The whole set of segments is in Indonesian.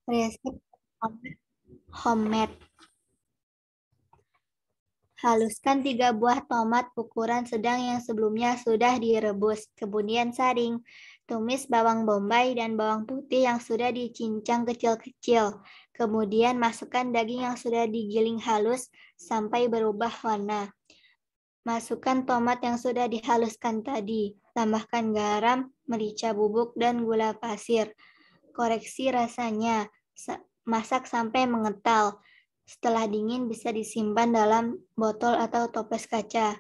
Resep homemade. Haluskan 3 buah tomat ukuran sedang yang sebelumnya sudah direbus. Kemudian saring. Tumis bawang bombay dan bawang putih yang sudah dicincang kecil-kecil. Kemudian masukkan daging yang sudah digiling halus sampai berubah warna. Masukkan tomat yang sudah dihaluskan tadi. Tambahkan garam, merica bubuk, dan gula pasir. Koreksi rasanya. Masak sampai mengental. Setelah dingin bisa disimpan dalam botol atau toples kaca.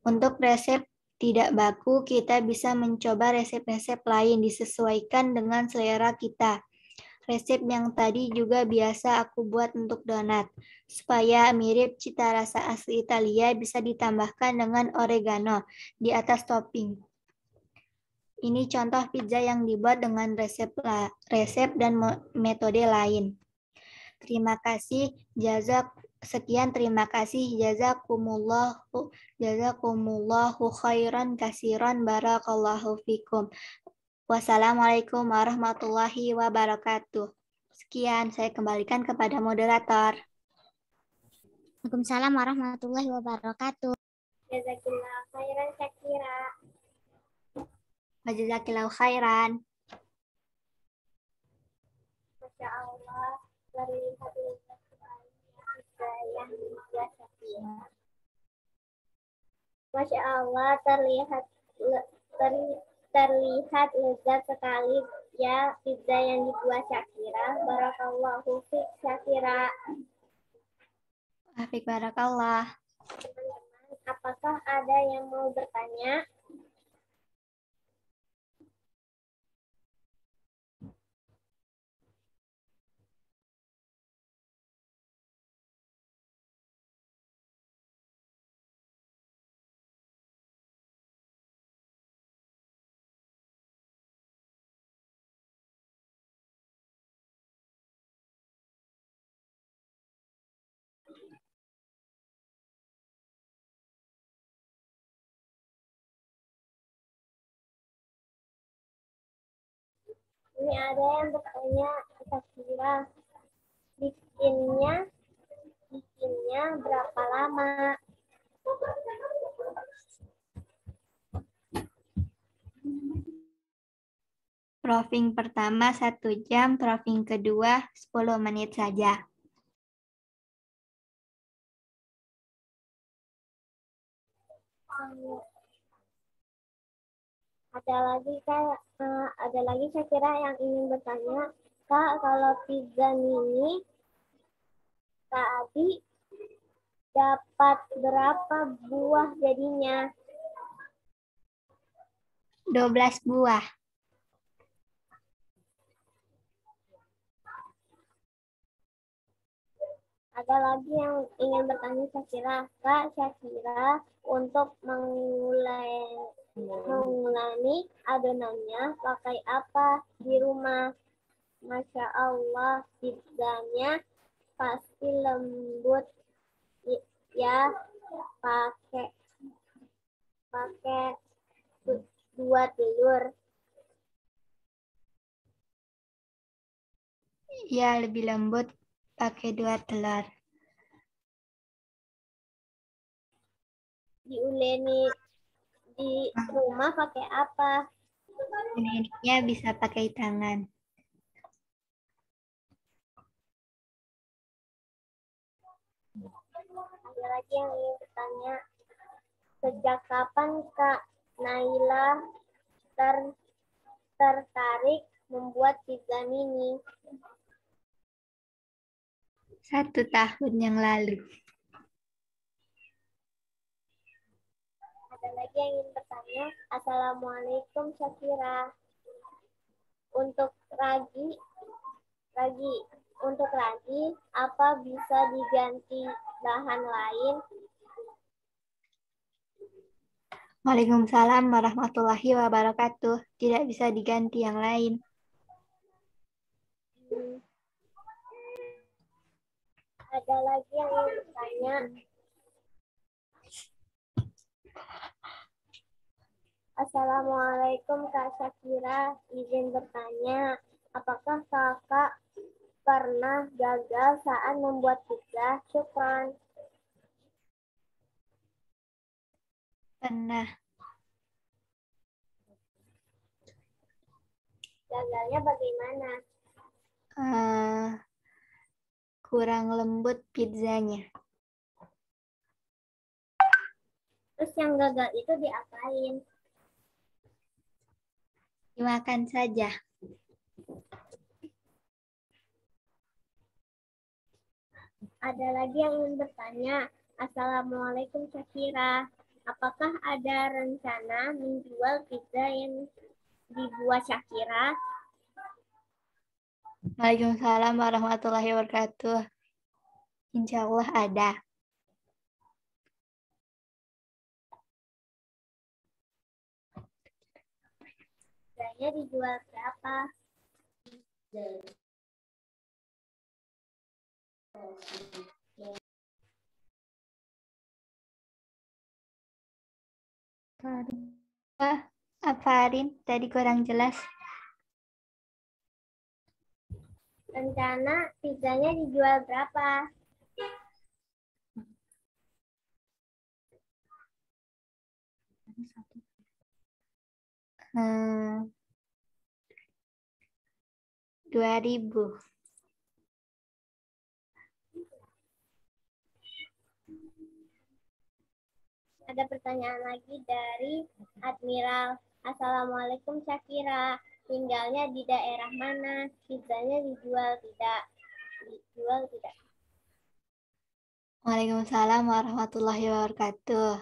Untuk resep tidak baku, kita bisa mencoba resep-resep lain disesuaikan dengan selera kita. Resep yang tadi juga biasa aku buat untuk donat. Supaya mirip cita rasa asli Italia, bisa ditambahkan dengan oregano di atas topping. Ini contoh pizza yang dibuat dengan resep dan metode lain. Terima kasih, terima kasih, jazakumullahu khairan kasiran, barakallahu fikum. Wassalamualaikum warahmatullahi wabarakatuh. Sekian, saya kembalikan kepada moderator. Waalaikumsalam warahmatullahi wabarakatuh. Jazakillahu khairan Syakira. Jazakillahu khairan. Masya Allah, terlihat lezat sekali yang dibuat Syakira. Masya Allah, terlihat lezat sekali ya pizza yang dibuat Syakira. Barakallahu fiik Syakira. Afik barakallah. Teman-teman, apakah ada yang mau bertanya? Ini ada yang bertanya, Syakira, bikinnya berapa lama? Proofing pertama 1 jam, proofing kedua 10 menit saja. Ada lagi saya kira yang ingin bertanya, Kak, kalau pizza mini Kak Abi dapat berapa buah jadinya? 12 buah. Ada lagi yang ingin bertanya Syakira, Kak, Syakira untuk mengulangi adonannya pakai apa di rumah? Masya Allah, pizzanya pasti lembut ya, pakai 2 telur. Ya, lebih lembut pakai 2 telur. Diuleni di rumah pakai apa? Ulennya bisa pakai tangan. Ada lagi yang ingin bertanya, sejak kapan Kak Naila tertarik membuat pizza mini? 1 tahun yang lalu. Ada lagi yang ingin bertanya, Assalamualaikum Syakira. Untuk ragi apa bisa diganti bahan lain? Waalaikumsalam warahmatullahi wabarakatuh. Tidak bisa diganti yang lain. Ada lagi yang ingin bertanya. Assalamualaikum Kak Syakira, izin bertanya, Apakah kakak pernah gagal saat membuat pizza? Syukran. Pernah. Gagalnya bagaimana? Eh, kurang lembut pizzanya. Terus yang gagal itu diapain? Dimakan saja. Ada lagi yang ingin bertanya. Assalamualaikum Syakira. Apakah ada rencana menjual pizza yang dibuat Syakira? Waalaikumsalam warahmatullahi wabarakatuh. Insya Allah ada. Pizzanya dijual berapa? Apa Arin? Tadi kurang jelas. Rencana pizzanya dijual berapa? Hmm, 2.000. Ada pertanyaan lagi dari Admiral. Assalamualaikum Syakira. Tinggalnya di daerah mana? Pizzanya dijual tidak? Dijual tidak? Waalaikumsalam warahmatullahi wabarakatuh.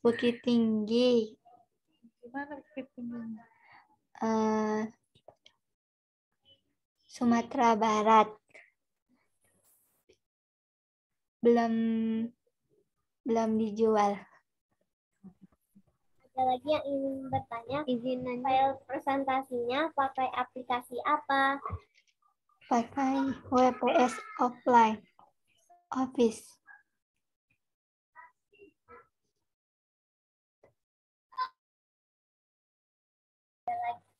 Bukit Tinggi. Gimana Bukit Tinggi? Sumatera Barat. Belum dijual. Ada lagi yang ingin bertanya, file presentasinya pakai aplikasi apa? Pakai WPS offline. Office.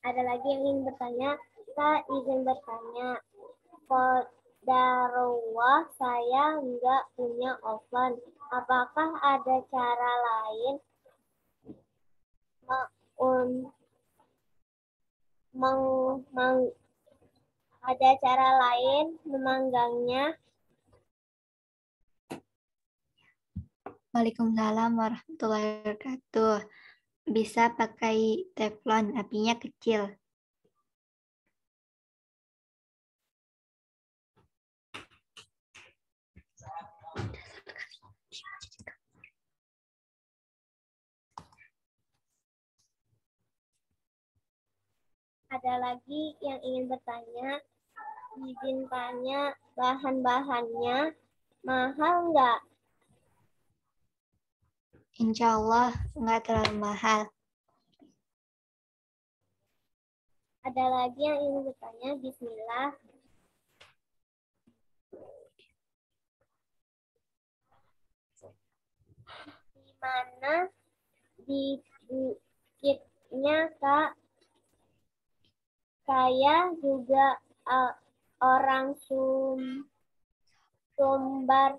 Ada lagi yang ingin bertanya, Kak izin bertanya, Qadarullah saya nggak punya oven. Apakah ada cara lain memanggangnya? Waalaikumsalam warahmatullahi wabarakatuh. Bisa pakai teflon, apinya kecil. Ada lagi yang ingin bertanya, izin tanya bahan-bahannya mahal nggak? Insya Allah nggak terlalu mahal. Ada lagi yang ingin bertanya, Bismillah. Di mana di bukitnya Kak? Saya juga orang Sumbar.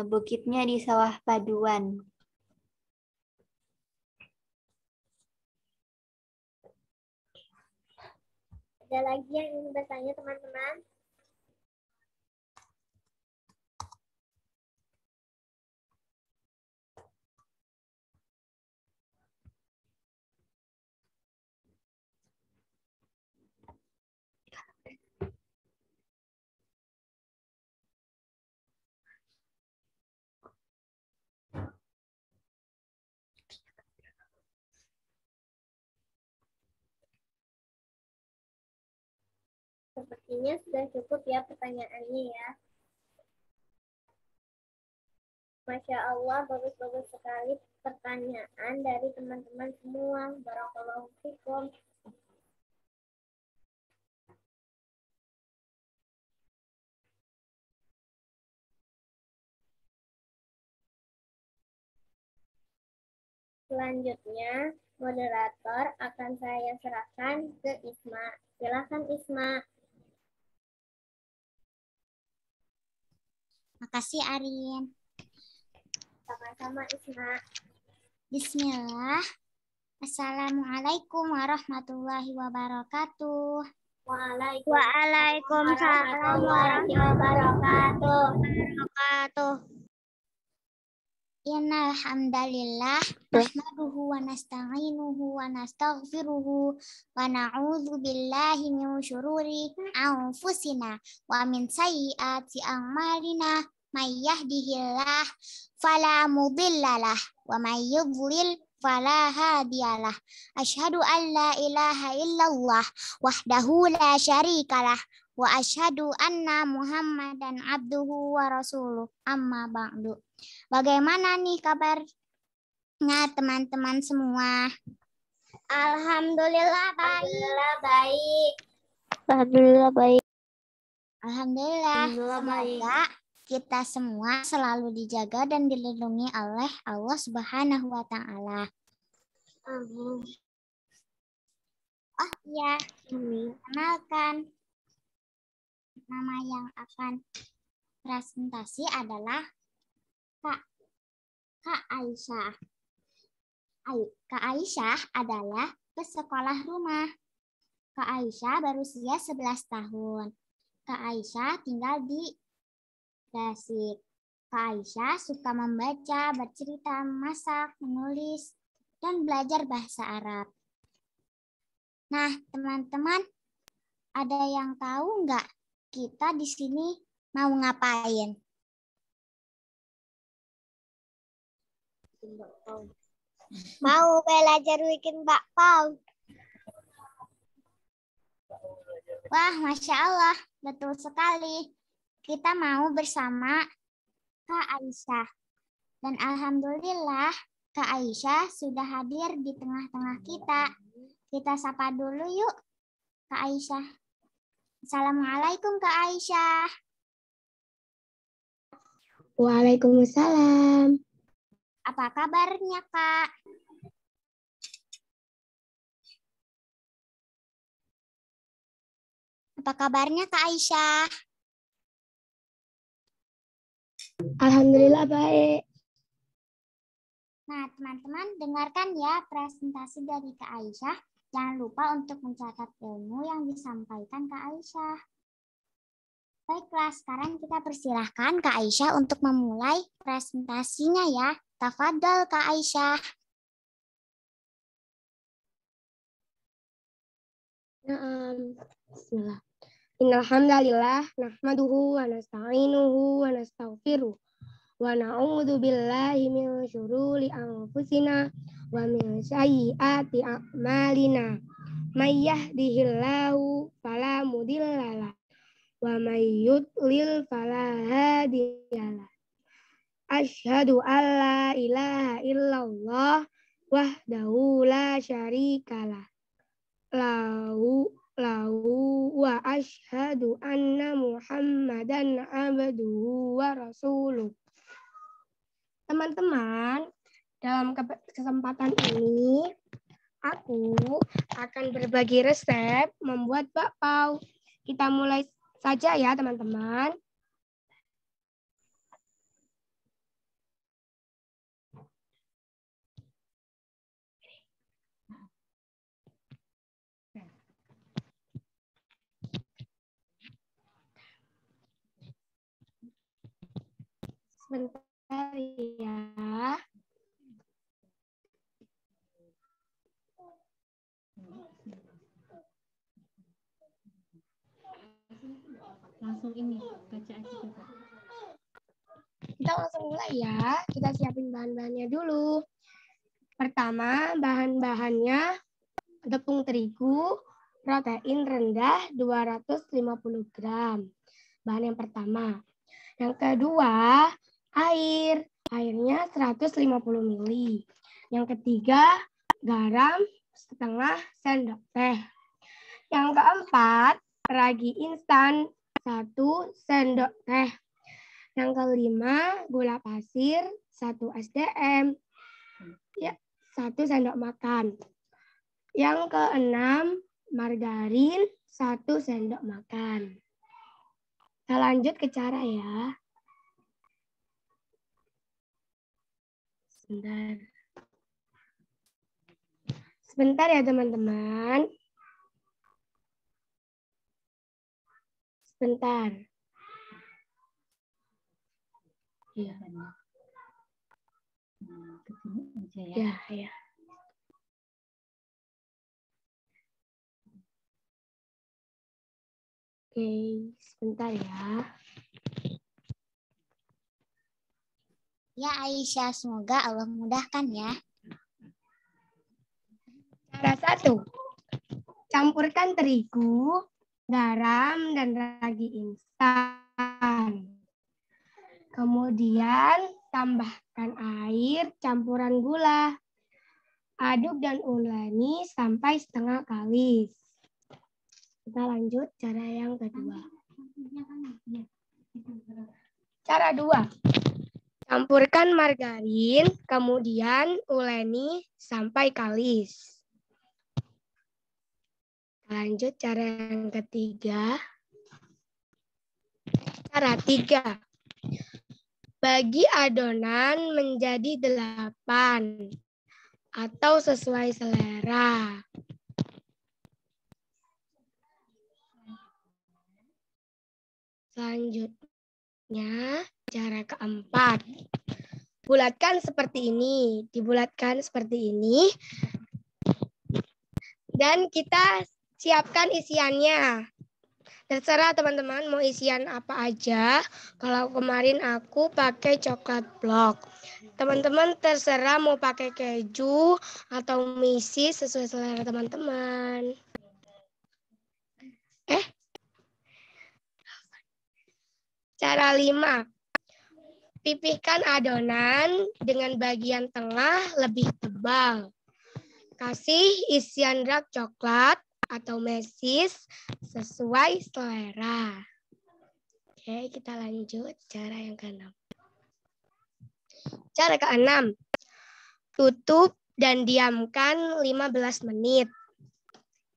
Bukitnya di Sawah Paduan. Ada lagi yang ingin bertanya teman-teman? Sepertinya sudah cukup ya pertanyaannya ya. Masya Allah, bagus-bagus sekali pertanyaan dari teman-teman semua. Barakallahu fikum. Selanjutnya, moderator akan saya serahkan ke Isma. Silakan Isma. Makasih Arin. Sama-sama Isma. Bismillah. Assalamualaikum warahmatullahi wabarakatuh. Waalaikumsalam warahmatullahi wabarakatuh. Innal hamdalillah nahmaduhu wa nasta'inuhu wa nastaghfiruhu wa na'udzu billahi min syururi anfusina wa min sayyiati a'malina may yahdihillah fala mudhillalah wa may yudlil fala hadiyalah. Asyhadu an la ilaha illallah wahdahu la syarikalah wa asyhadu anna Muhammadan abduhu wa rasuluh. Amma ba'du. Bagaimana nih kabarnya teman-teman semua? Alhamdulillah baik. Alhamdulillah. Semoga kita semua selalu dijaga dan dilindungi oleh Allah Subhanahu wa taala. Amin. Oh iya, kenalkan. Nama yang akan presentasi adalah Kak Aisyah. Kak Aisyah adalah pesekolah rumah. Kak Aisyah berusia 11 tahun. Kak Aisyah tinggal di Gresik. Kak Aisyah suka membaca, bercerita, masak, menulis, dan belajar bahasa Arab. Nah, teman-teman, ada yang tahu nggak kita di sini mau ngapain? Mau belajar bikin bakpao. Wah, Masya Allah, betul sekali. Kita mau bersama Kak Aisyah. Dan Alhamdulillah, Kak Aisyah sudah hadir di tengah-tengah kita. Kita sapa dulu yuk, Kak Aisyah. Assalamualaikum, Kak Aisyah. Waalaikumsalam. Apa kabarnya, Kak? Apa kabarnya, Kak Aisyah? Alhamdulillah baik. Nah, teman-teman, dengarkan ya presentasi dari Kak Aisyah. Jangan lupa untuk mencatat ilmu yang disampaikan Kak Aisyah. Baiklah, sekarang kita persilahkan Kak Aisyah untuk memulai presentasinya ya. Tafadhol Kak Aisyah. Bismillah. Innal hamdalillah nahmaduhu wa nasta'inuhu wa nastaghfiruh wa na'udzu billahi min syururi anfusina wa min sayyiati a'malina. May yahdihillahu fala mudhillalah wa may yudlil fala hadiyalah. Asyhadu an la ilaha illallah wahdahu la syarikalah. Lahu wa asyhadu anna Muhammadan abduhu wa rasuluh. Teman-teman, dalam kesempatan ini aku akan berbagi resep membuat bakpao. Kita mulai saja ya teman-teman. Sebentar ya. Langsung ini, baca aja coba. Kita langsung mulai ya. Kita siapin bahan-bahannya dulu. Pertama, bahan-bahannya tepung terigu, protein rendah 250 gram. Bahan yang pertama. Yang kedua, air. Airnya 150 ml. Yang ketiga, garam setengah sendok teh. Yang keempat, ragi instan 1 sendok teh. Yang kelima, gula pasir 1 SDM. Ya, 1 sendok makan. Yang keenam, margarin 1 sendok makan. Kita lanjut ke cara ya. Sebentar ya teman-teman. Sebentar. Iya. Kesini aja ya. Ya. Oke, sebentar ya. Ya Aisyah, semoga Allah mudahkan ya. Cara 1. Campurkan terigu, garam, dan ragi instan. Kemudian tambahkan air campuran gula. Aduk dan uleni sampai setengah kalis. Kita lanjut cara yang kedua. Cara 2. Campurkan margarin, kemudian uleni sampai kalis. Lanjut cara yang ketiga. Cara 3. Bagi adonan menjadi 8 atau sesuai selera. Selanjutnya, cara keempat. Bulatkan seperti ini. Dibulatkan seperti ini. Dan kita siapkan isiannya. Terserah teman-teman mau isian apa aja. Kalau kemarin aku pakai coklat blok. Teman-teman terserah mau pakai keju atau misi sesuai selera teman-teman. Cara 5. Pipihkan adonan dengan bagian tengah lebih tebal. Kasih isian dark coklat atau mesis sesuai selera. Oke, kita lanjut cara yang ke-6. Cara ke-6. Tutup dan diamkan 15 menit.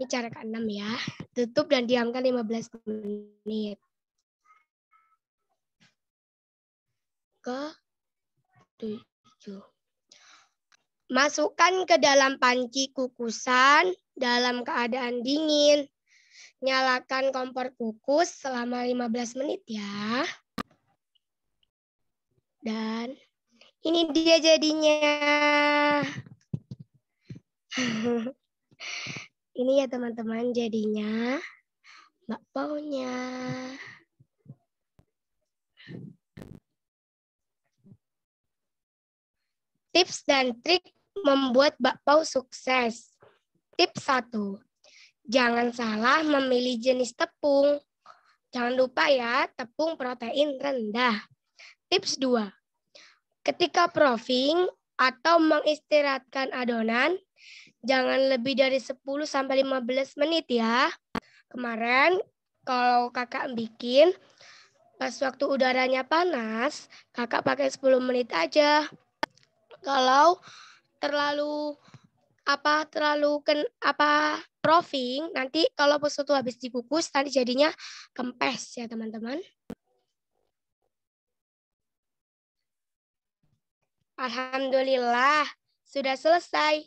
Ini cara ke-6 ya. Tutup dan diamkan 15 menit. Ke-7. Masukkan ke dalam panci kukusan dalam keadaan dingin. Nyalakan kompor kukus selama 15 menit ya. Dan ini dia jadinya. Ini ya teman-teman jadinya bakpaunya. Tips dan trik membuat bakpao sukses. Tips 1. Jangan salah memilih jenis tepung. Jangan lupa ya, tepung protein rendah. Tips 2. Ketika proofing atau mengistirahatkan adonan, jangan lebih dari 10-15 menit ya. Kemarin kalau kakak bikin, pas waktu udaranya panas, kakak pakai 10 menit aja. Kalau terlalu proofing, nanti kalau sesuatu habis dikukus nanti jadinya kempes ya teman-teman. Alhamdulillah sudah selesai.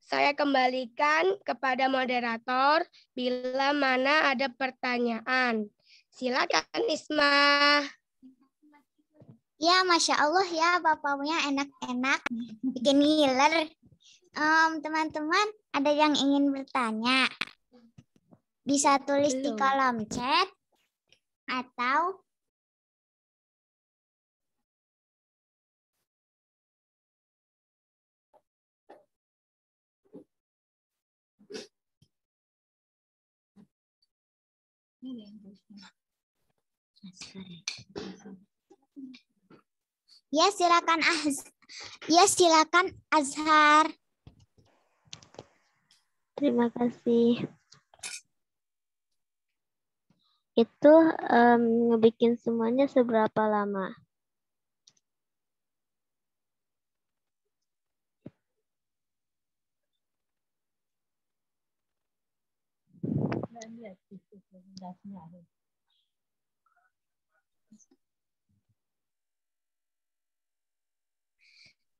Saya kembalikan kepada moderator bila mana ada pertanyaan. Silakan Isma. Ya, Masya Allah ya, bakpaunya enak-enak, bikin ngiler. Teman-teman, ada yang ingin bertanya? Bisa tulis di kolom chat atau ya silakan Azhar. Terima kasih. Itu ngebikin semuanya seberapa lama?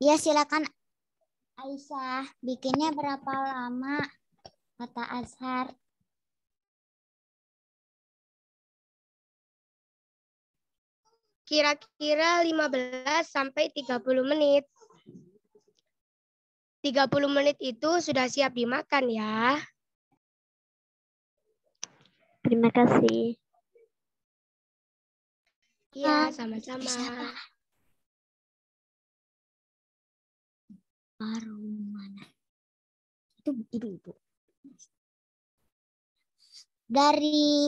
Ya, silakan Aisyah. Bikinnya berapa lama? Kata Azhar. Kira-kira 15 sampai 30 menit. 30 menit itu sudah siap dimakan ya. Terima kasih. Iya, sama-sama. Rumana. Itu ibu. Dari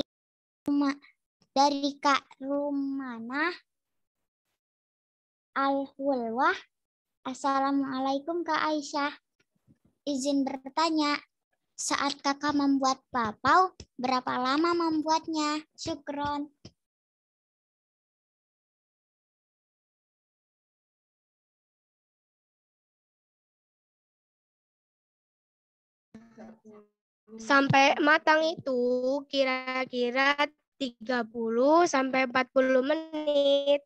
Kak Rumana Al-Hulwah. Assalamualaikum Kak Aisyah. Izin bertanya, saat kakak membuat papau, berapa lama membuatnya? Syukron. Sampai matang itu kira-kira 30 sampai 40 menit.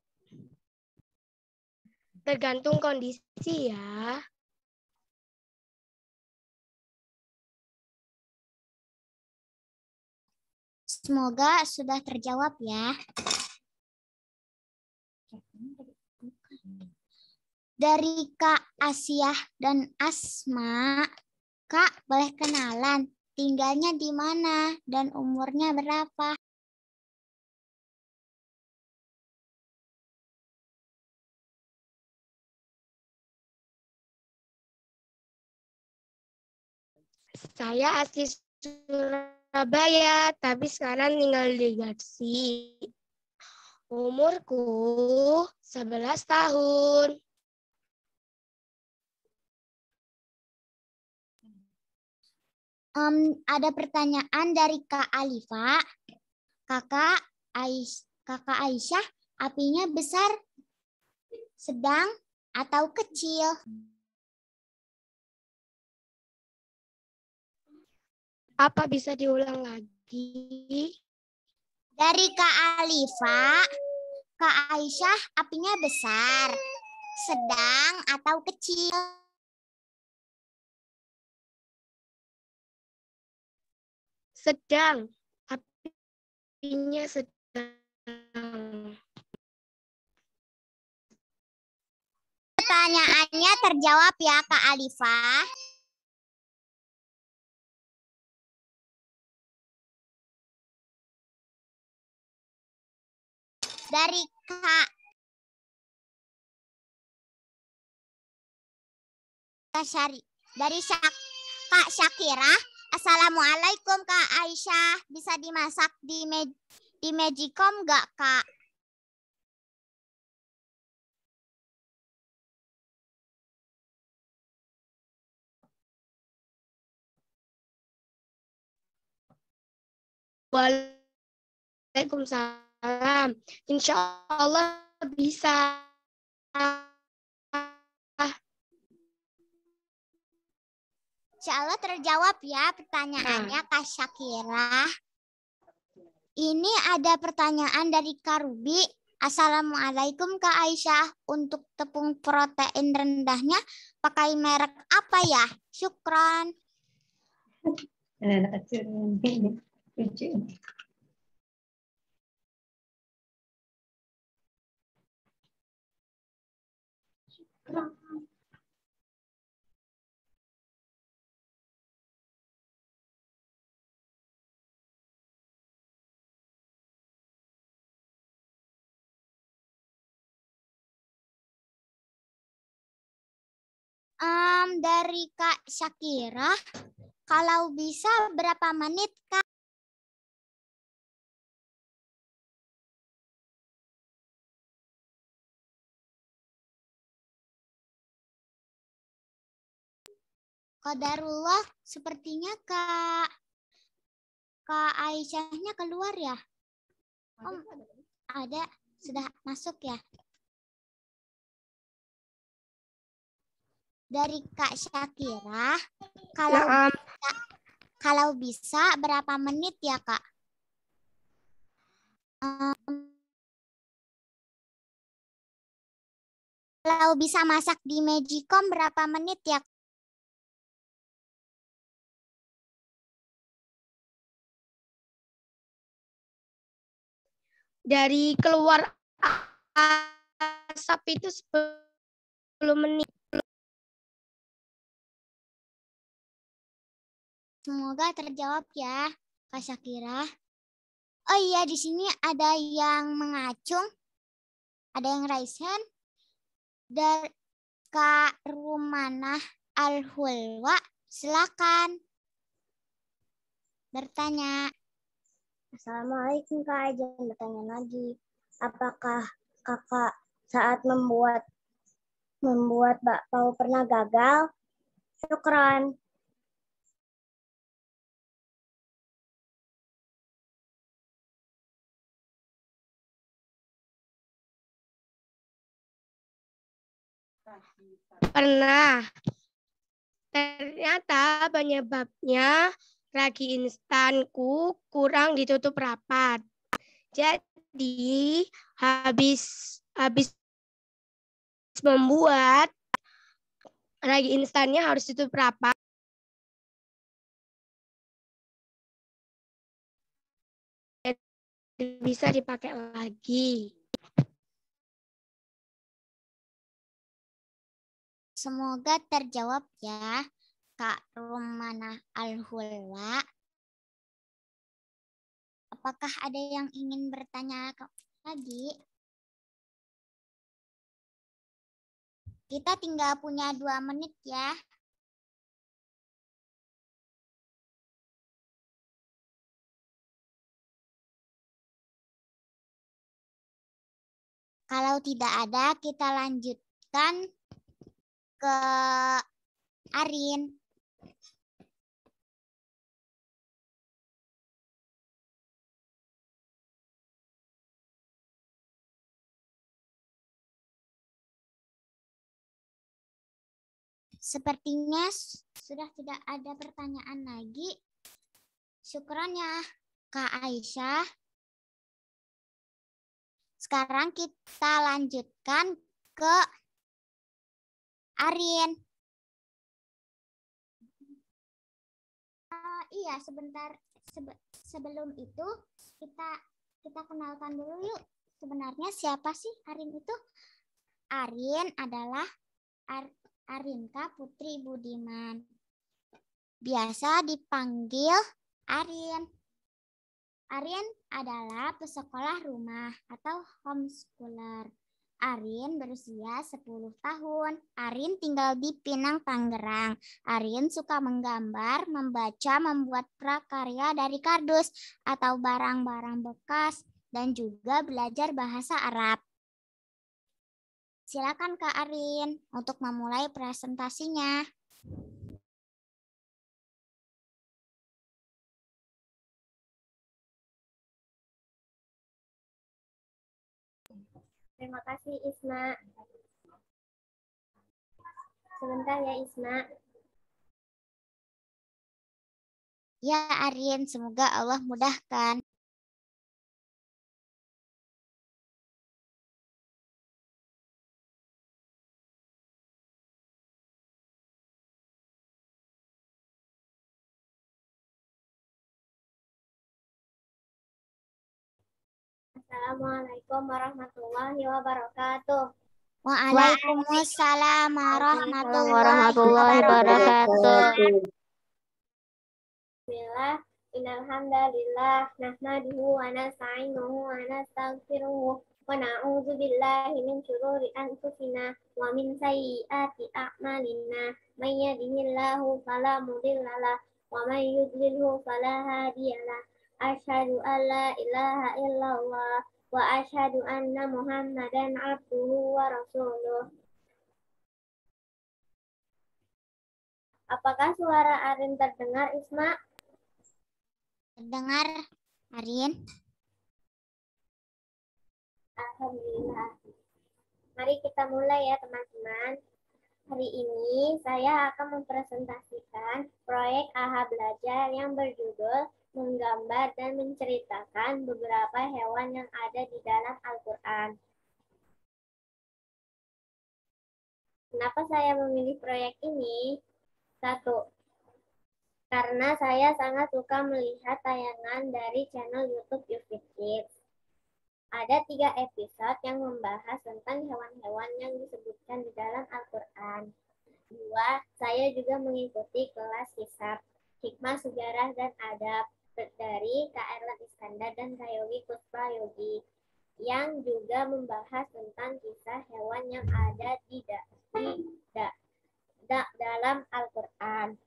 Tergantung kondisi ya. Semoga sudah terjawab ya. Dari Kak Asiah dan Asma, Kak boleh kenalan, tinggalnya di mana dan umurnya berapa? Saya asli Surabaya, tapi sekarang tinggal di Garsi. Umurku 11 tahun. Ada pertanyaan dari Kak Alifa. Kakak Aisyah, apinya besar, sedang, atau kecil? Apa bisa diulang lagi? Dari Kak Alifa, Kak Aisyah apinya besar, sedang, atau kecil? Sedang. Apinya sedang. Pertanyaannya terjawab ya Kak Alifa. Dari Kak Kak Syakira, Assalamualaikum Kak Aisyah. Bisa dimasak di Magicom nggak Kak? Waalaikumsalam. Insya Allah bisa. Insya Allah terjawab ya pertanyaannya Kak Syakira. Ini ada pertanyaan dari Kak Ruby. Assalamualaikum Kak Aisyah. Untuk tepung protein rendahnya pakai merek apa ya? Syukron. Dari Kak Syakira, kalau bisa berapa menit Kak? Qadarullah, sepertinya Kak Aisyahnya keluar ya? Ada, sudah masuk ya? Dari Kak Syakira, kalau Kalau bisa berapa menit ya, Kak? Kalau bisa masak di Magicom berapa menit ya? Dari keluar asap itu 10 menit. Semoga terjawab ya, Kak Syakira. Oh iya, di sini ada yang mengacung, ada yang raise hand. Dari Kak Rumanah Al-Hulwa, silakan bertanya. Assalamualaikum Kak, izin bertanya lagi. Apakah Kakak saat membuat bakpao pernah gagal? Syukran. Pernah. Ternyata penyebabnya ragi instanku kurang ditutup rapat. Jadi habis membuat, ragi instannya harus ditutup rapat. Bisa dipakai lagi. Semoga terjawab ya, Kak Rumanah Al-Hulwa. Apakah ada yang ingin bertanya lagi? Kita tinggal punya 2 menit ya. Kalau tidak ada, kita lanjutkan ke Arin. Sepertinya sudah tidak ada pertanyaan lagi. Syukran ya, Kak Aisyah. Sekarang kita lanjutkan ke Arin. Iya, sebentar sebelum itu kita kenalkan dulu yuk. Sebenarnya siapa sih Arin itu? Arin adalah Arinka Putri Budiman. Biasa dipanggil Arin. Arin adalah pesekolah rumah atau homeschooler. Arin berusia 10 tahun. Arin tinggal di Pinang, Tangerang. Arin suka menggambar, membaca, membuat prakarya dari kardus atau barang-barang bekas, dan juga belajar bahasa Arab. Silakan Kak Arin untuk memulai presentasinya. Terima kasih Isma. Sebentar ya Isma. Ya Arin, semoga Allah mudahkan. Assalamualaikum warahmatullahi wabarakatuh. Waalaikumsalam warahmatullahi wabarakatuh. Bismillah, innal hamdalillah nahmaduhu wa nasta'inuhu wa nastaghfiruhu wa na'udzu billahi min syururi anfusina wa min sayyiati a'malina. May yahdihillahu fala mudilla lahu wa may yudlilhu fala hadiya lahu. Asyhadu an la ilaha illallah wa asyhadu anna Muhammadan abduhu wa rasuluh. Apakah suara Arin terdengar, Isma? Terdengar, Arin. Alhamdulillah. Mari kita mulai ya teman-teman. Hari ini saya akan mempresentasikan proyek AHA Belajar yang berjudul menggambar dan menceritakan beberapa hewan yang ada di dalam Al-Quran. Kenapa saya memilih proyek ini? 1. Karena saya sangat suka melihat tayangan dari channel YouTube UFIT Kids. Ada 3 episode yang membahas tentang hewan-hewan yang disebutkan di dalam Al-Quran. 2. Saya juga mengikuti kelas hisab, hikmah, sejarah, dan adab dari Kak Erlan Iskandar dan Kak Yogi Kusprayogi yang juga membahas tentang kisah hewan yang ada di dalam Al-Quran.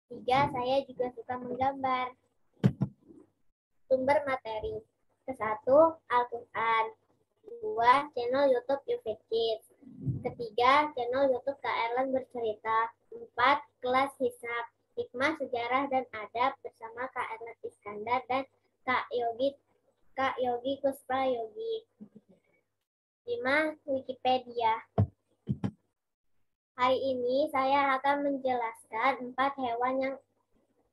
3. Saya juga suka menggambar. Sumber materi. 1. Al-Quran. 2. Channel YouTube UFIT Kids. 3. Channel YouTube Kak Erlan Bercerita. 4. Kelas hisab, hikmah, sejarah, dan adab bersama Kak Erlan Iskandar dan Kak Yogi Kusprayogi. 5. Wikipedia. Hari ini saya akan menjelaskan 4 hewan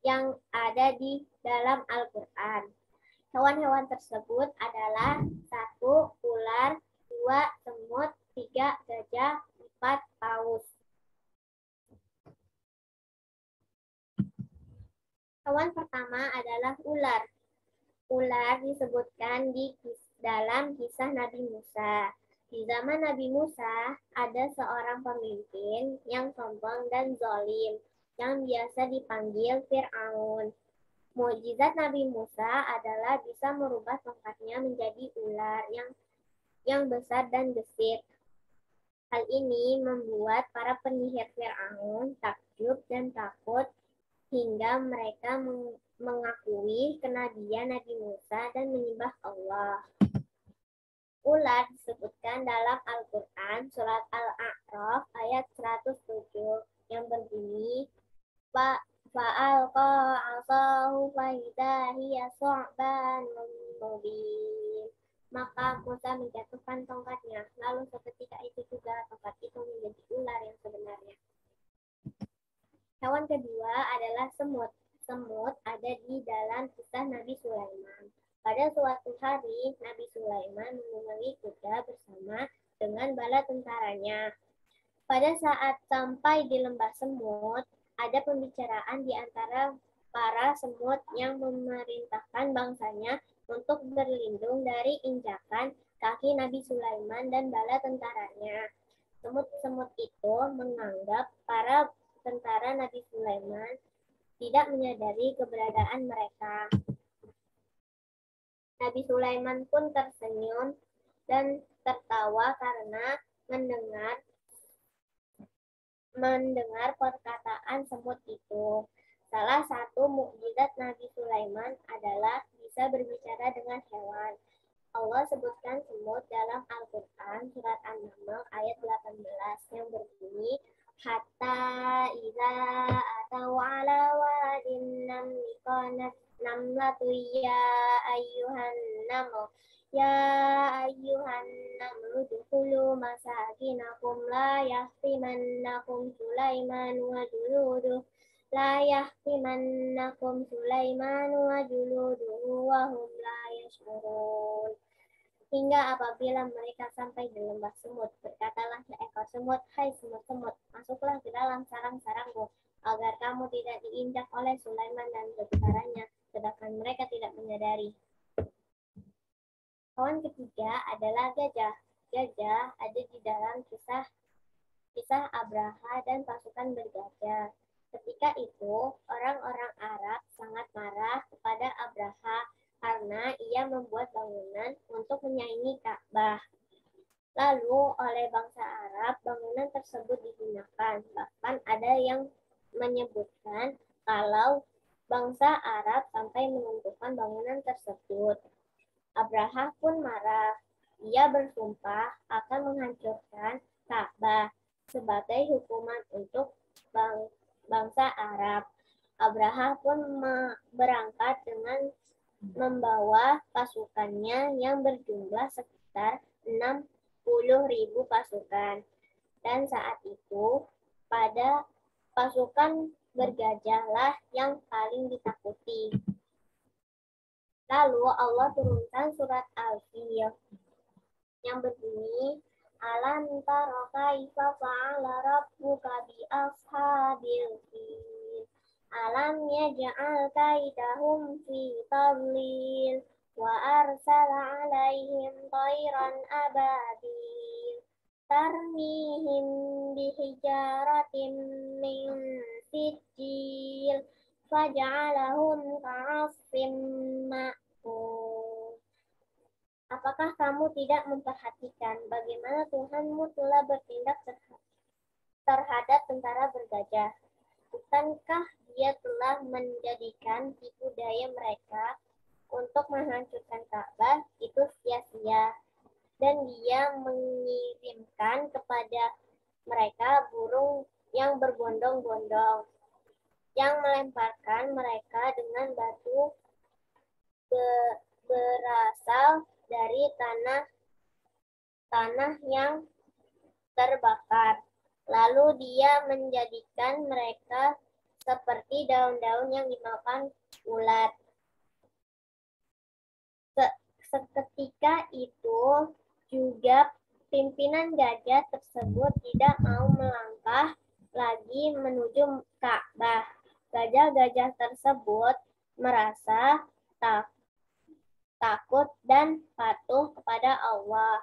yang ada di dalam Al-Quran. Hewan-hewan tersebut adalah 1. Ular, 2. Semut, 3. Gajah, 4. paus. Hewan pertama adalah ular. Ular disebutkan di dalam kisah Nabi Musa. Di zaman Nabi Musa, ada seorang pemimpin yang sombong dan zalim, yang biasa dipanggil Fir'aun. Mukjizat Nabi Musa adalah bisa merubah tongkatnya menjadi ular yang besar dan gesit. Hal ini membuat para penyihir Fir'aun takjub dan takut hingga mereka mengakui kenabian Nabi Musa dan menyembah Allah. Ular disebutkan dalam Al-Quran surat Al-A'raf ayat 107 yang berbunyi fa'alqa 'asahu fa-idza hiya su'banun mubin. Maka Musa menjatuhkan tongkatnya, lalu seketika itu juga tongkat itu menjadi ular yang sebenarnya. Hewan kedua adalah semut. Semut ada di dalam kisah Nabi Sulaiman. Pada suatu hari, Nabi Sulaiman menunggangi kuda bersama dengan bala tentaranya. Pada saat sampai di lembah semut, ada pembicaraan di antara para semut yang memerintahkan bangsanya untuk berlindung dari injakan kaki Nabi Sulaiman dan bala tentaranya. Semut-semut itu menganggap para tentara Nabi Sulaiman tidak menyadari keberadaan mereka. Nabi Sulaiman pun tersenyum dan tertawa karena mendengar perkataan semut itu. Salah satu mukjizat Nabi Sulaiman adalah bisa berbicara dengan hewan. Allah sebutkan semut dalam Al-Quran surat An-Naml ayat 18 yang berbunyi hatta idza atau ala wadin namli qalat namlatu ya ayyuhan namlu dukhulu masakinakum la yahtimannakum Sulaiman wa juluduh wa hum la yash'urun. Hingga apabila mereka sampai di lembah semut, berkatalah seekor semut, hai semut-semut, masuklah ke dalam sarang-sarangmu, agar kamu tidak diinjak oleh Sulaiman dan tentaranya, sedangkan mereka tidak menyadari. Hewan ketiga adalah gajah. Gajah ada di dalam kisah Abraha dan pasukan bergajah. Ketika itu, orang-orang Arab sangat marah kepada Abraha karena ia membuat bangunan untuk menyaingi Ka'bah. Lalu oleh bangsa Arab, bangunan tersebut digunakan. Bahkan ada yang menyebutkan kalau bangsa Arab sampai menentukan bangunan tersebut. Abraha pun marah. Ia bersumpah akan menghancurkan Ka'bah sebagai hukuman untuk bangsa Arab. Abraha pun berangkat dengan membawa pasukannya yang berjumlah sekitar 60.000 pasukan. Dan saat itu, pada pasukan bergajahlah yang paling ditakuti. Lalu Allah turunkan surat Al-Fil yang berbunyi, Alam tara kaifa fa'ala rabbuka bi ashabil fil. Alam yaj'al kaidahum fi tadlil wa arsala 'alaihim tayran ababil tarmihim bihijaratin min sijil faj'alahum ka'asfin ma'kul. Apakah kamu tidak memperhatikan bagaimana Tuhanmu telah bertindak terhadap tentara bergajah? Bukankah Dia telah menjadikan tipu daya mereka untuk menghancurkan Ka'bah itu sia-sia, dan Dia mengirimkan kepada mereka burung yang berbondong-bondong yang melemparkan mereka dengan batu berasal dari tanah yang terbakar. Lalu Dia menjadikan mereka seperti daun-daun yang dimakan ulat. Seketika itu juga pimpinan gajah tersebut tidak mau melangkah lagi menuju Ka'bah. Gajah-gajah tersebut merasa takut dan patuh kepada Allah.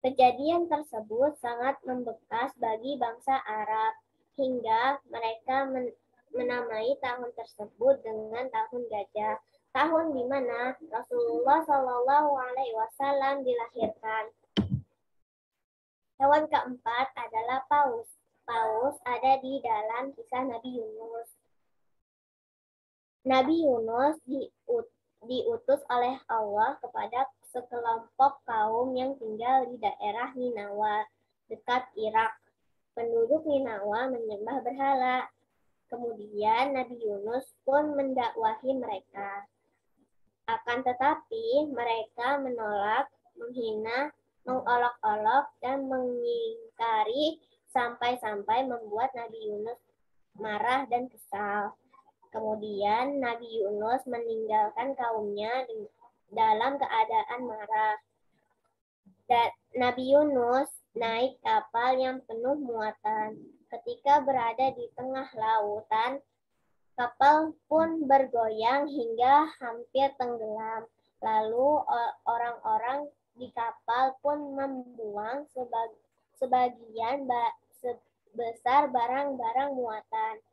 Kejadian tersebut sangat membekas bagi bangsa Arab, hingga mereka menamai tahun tersebut dengan tahun gajah, tahun di mana Rasulullah Shallallahu Alaihi Wasallam dilahirkan. Hewan keempat adalah paus. Paus ada di dalam kisah Nabi Yunus. Nabi Yunus diutus oleh Allah kepada sekelompok kaum yang tinggal di daerah Ninawa, dekat Irak. Penduduk Ninawa menyembah berhala. Kemudian Nabi Yunus pun mendakwahi mereka. Akan tetapi mereka menolak, menghina, mengolok-olok, dan mengingkari sampai-sampai membuat Nabi Yunus marah dan kesal. Kemudian Nabi Yunus meninggalkan kaumnya dalam keadaan marah. Dan Nabi Yunus naik kapal yang penuh muatan. Ketika berada di tengah lautan, kapal pun bergoyang hingga hampir tenggelam. Lalu orang-orang di kapal pun membuang sebagian besar barang-barang muatan.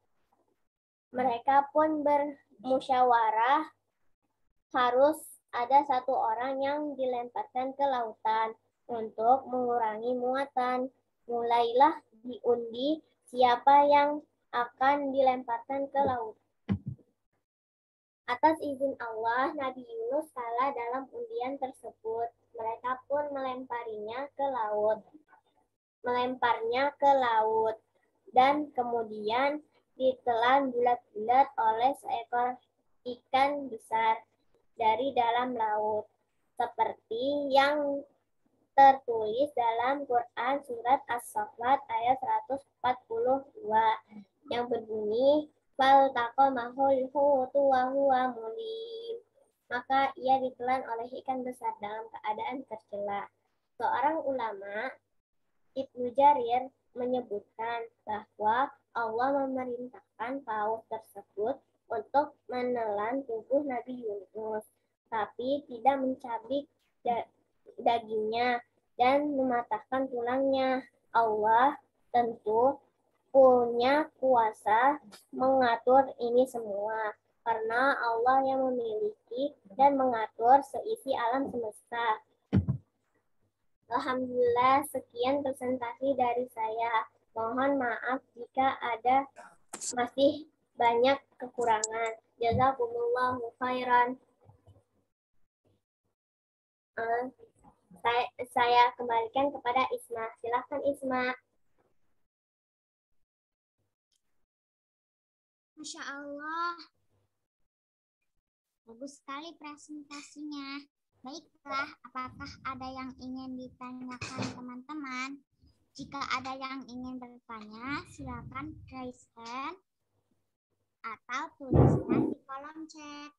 Mereka pun bermusyawarah harus ada satu orang yang dilemparkan ke lautan untuk mengurangi muatan. Mulailah diundi siapa yang akan dilemparkan ke laut. Atas izin Allah, Nabi Yunus kalah dalam undian tersebut. Mereka pun melemparnya ke laut, dan kemudian ditelan bulat-bulat oleh seekor ikan besar dari dalam laut, seperti yang tertulis dalam Quran surat As-Saffat ayat 142 yang berbunyi, faltaqamahul hutu wa huwa mulim. Maka ia ditelan oleh ikan besar dalam keadaan tercela. Seorang ulama, Ibnu Jarir, menyebutkan bahwa Allah memerintahkan paus tersebut untuk menelan tubuh Nabi Yunus, tapi tidak mencabik dagingnya dan mematahkan tulangnya. Allah tentu punya kuasa mengatur ini semua, karena Allah yang memiliki dan mengatur seisi alam semesta. Alhamdulillah, sekian presentasi dari saya. Mohon maaf jika ada masih banyak kekurangan. Jazakumullahu khairan. Saya kembalikan kepada Isma. Silakan Isma. Masya Allah. Bagus sekali presentasinya. Baiklah, apakah ada yang ingin ditanyakan teman-teman? Jika ada yang ingin bertanya, silakan raise hand atau tuliskan di kolom chat.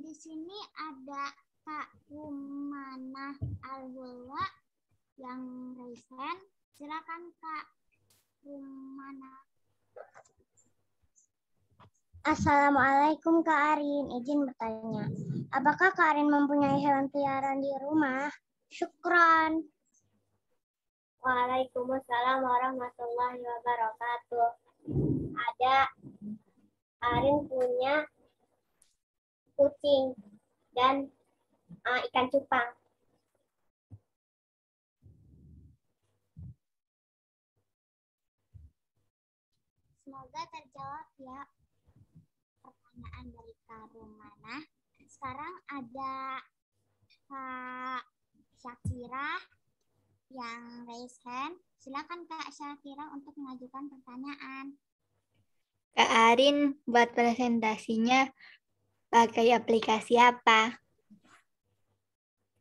Di sini ada Kak Rumanah Al-Hulwa yang raise hand. Silakan Kak Rumanah. Assalamualaikum Kak Arin, izin bertanya. Apakah Kak Arin mempunyai hewan peliharaan di rumah? Syukran. Waalaikumsalam warahmatullahi wabarakatuh. Ada, Arin punya kucing dan ikan cupang. Semoga terjawab ya pertanyaan dari Kak Rumana. Sekarang ada Kak Syakira yang raise hand. Silakan Kak Syakira untuk mengajukan pertanyaan. Kak Arin buat presentasinya pakai aplikasi apa?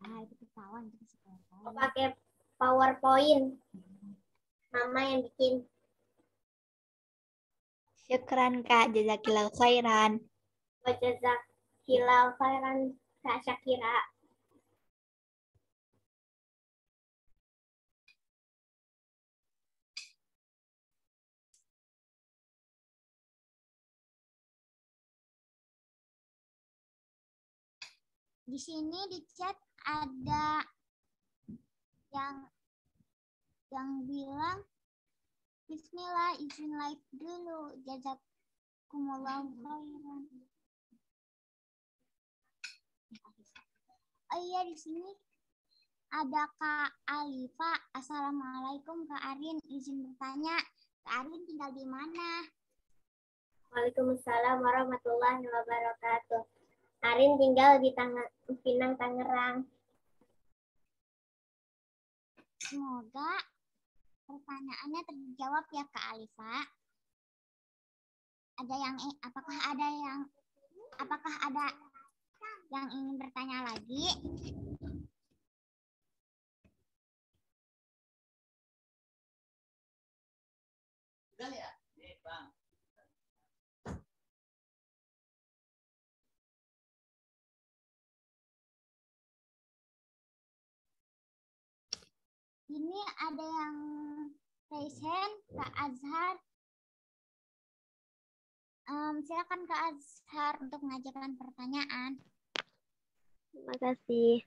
Itu ketahuan. Pakai PowerPoint. Mama yang bikin. Syukran Kak, jazakillahu khairan. Jazakillahu khairan Kak Syakira. Di sini di chat ada yang bilang Bismillah, izin live dulu. Jazakumullahu khairan. Oh iya, di sini ada Kak Alifa. Assalamualaikum Kak Arin, izin bertanya. Kak Arin tinggal di mana? Waalaikumsalam warahmatullahi wabarakatuh. Arin tinggal di Pinang, Tangerang. Semoga pertanyaannya terjawab ya Kak Alifa. Apakah ada yang ingin bertanya lagi? Ini ada yang raise hand, Kak Azhar. Silakan Kak Azhar untuk mengajukan pertanyaan. Terima kasih.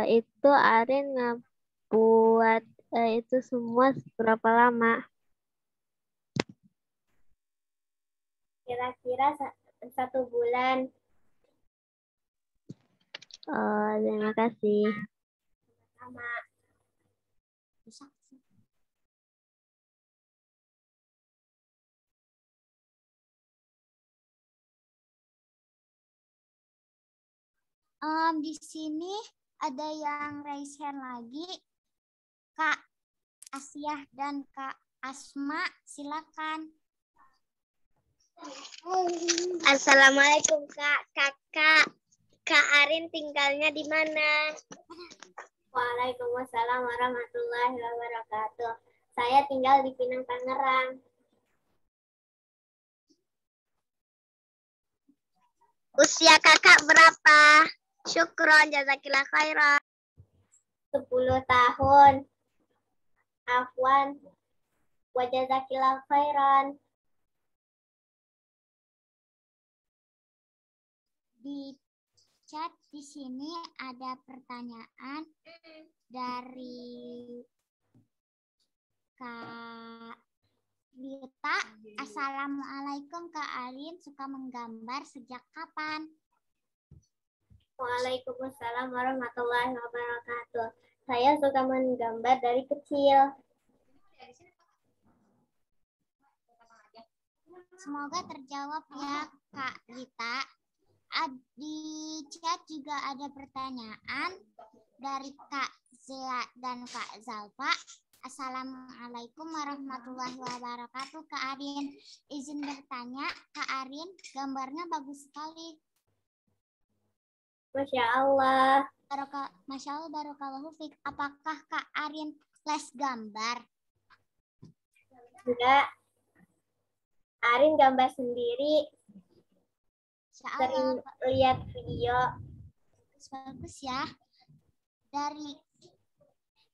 Itu Arin ngebuat itu semua berapa lama? Kira-kira 1 bulan. Terima kasih. Sama. Di sini ada yang raise hand lagi, Kak Asyah dan Kak Asma, silakan. Assalamualaikum Kakak. Kak Arin tinggalnya di mana? Waalaikumsalam warahmatullahi wabarakatuh. Saya tinggal di Pinang, Tangerang. Usia kakak berapa? Syukron, jazakillah khairan. 10 tahun. Afwan. Wa jazakillah khairan. Di chat di sini ada pertanyaan dari Kak Rita. Assalamualaikum Kak Arin, suka menggambar sejak kapan? Waalaikumsalam warahmatullahi wabarakatuh. Saya suka menggambar dari kecil. Semoga terjawab ya Kak Rita. Di chat juga ada pertanyaan dari Kak Zea dan Kak Zalfa. Assalamualaikum warahmatullahi wabarakatuh Kak Arin. Izin bertanya, Kak Arin, gambarnya bagus sekali. Masya Allah. Masya Allah, barakallahu fiik. Apakah Kak Arin les gambar? Enggak. Arin gambar sendiri. Masya Sering Allah, lihat video. bagus ya.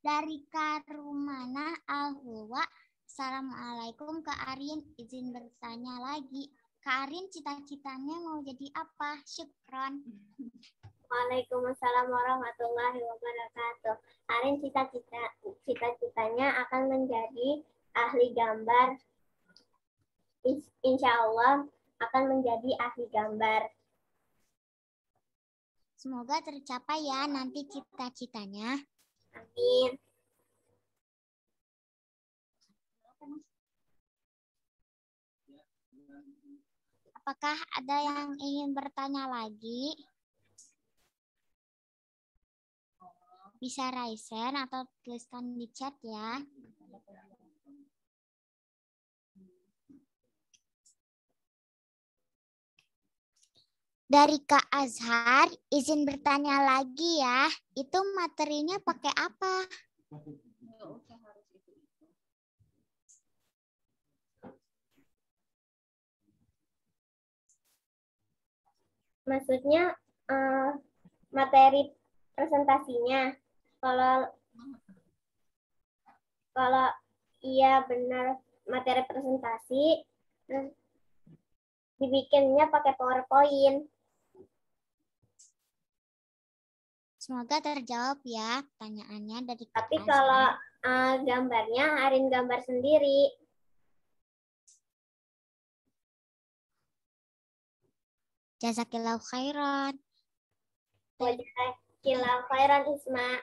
Dari Karumana Al-Hulwa. Assalamualaikum Kak Arin, izin bertanya lagi. Kak Arin cita-citanya mau jadi apa? Syukron. Waalaikumsalam warahmatullahi wabarakatuh. Arin cita-citanya akan menjadi ahli gambar. Insya Allah akan menjadi ahli gambar. Semoga tercapai ya nanti cita-citanya. Amin. Apakah ada yang ingin bertanya lagi? Bisa raise hand atau tuliskan di chat ya. Dari Kak Azhar, izin bertanya lagi ya. Itu materinya pakai apa? Maksudnya materi presentasinya. Kalau iya benar materi presentasi, dibikinnya pakai PowerPoint. Semoga terjawab ya pertanyaannya dari Kak Tapi Azhar. kalau gambarnya Arin gambar sendiri. Jazakillahu khairan. Jazakillahu khairan Isma.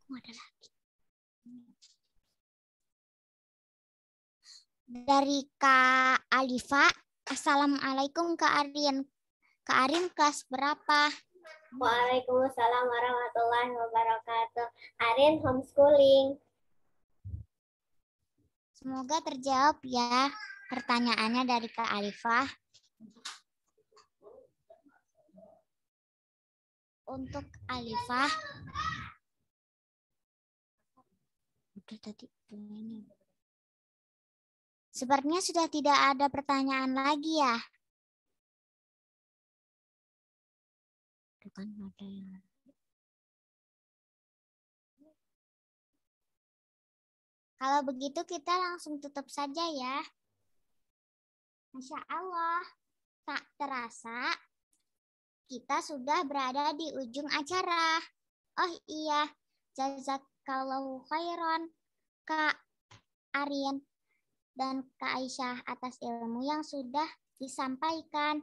Ada lagi. Dari Kak Alifa, Assalamualaikum Kak Arin. Kak Arin kelas berapa? Waalaikumsalam warahmatullahi wabarakatuh. Arin homeschooling. Semoga terjawab ya pertanyaannya dari Kak Alifah. Untuk Alifah, udah tadi ini. Sepertinya sudah tidak ada pertanyaan lagi ya. Kan ada yang... Kalau begitu kita langsung tutup saja ya. Masya Allah, tak terasa kita sudah berada di ujung acara. Oh iya, jazakallahu khairan Kak Arin dan Kak Aisyah atas ilmu yang sudah disampaikan.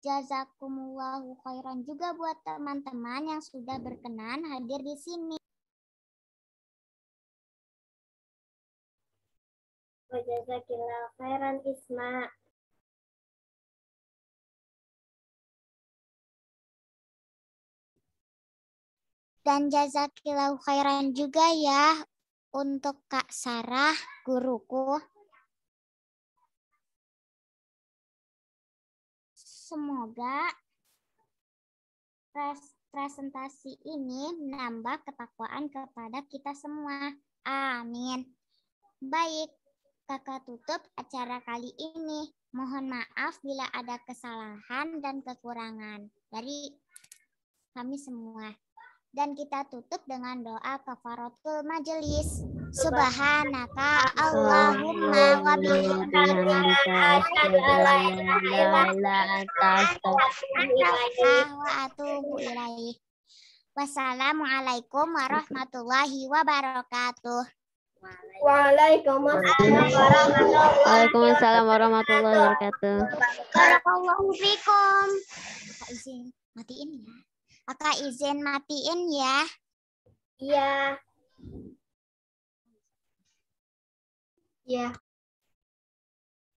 Jazakumullahu khairan juga buat teman-teman yang sudah berkenan hadir di sini. Jazakillahu khairan Isma. Dan jazakillahu khairan juga ya untuk Kak Sarah, guruku. Semoga presentasi ini menambah ketakwaan kepada kita semua. Amin. Baik, Kakak tutup acara kali ini. Mohon maaf bila ada kesalahan dan kekurangan dari kami semua. Dan kita tutup dengan doa kafaratul majelis. Subhanaka Allahumma wa bihamdika asyhadu an la ilaha illa anta astaghfiruka wa atubu ilaik. Wassalamualaikum warahmatullahi wabarakatuh. Waalaikumsalam warahmatullahi wabarakatuh. Barakallahu fikum. Kakak izin matiin ya. Kakak izin matiin ya. Iya. Ya.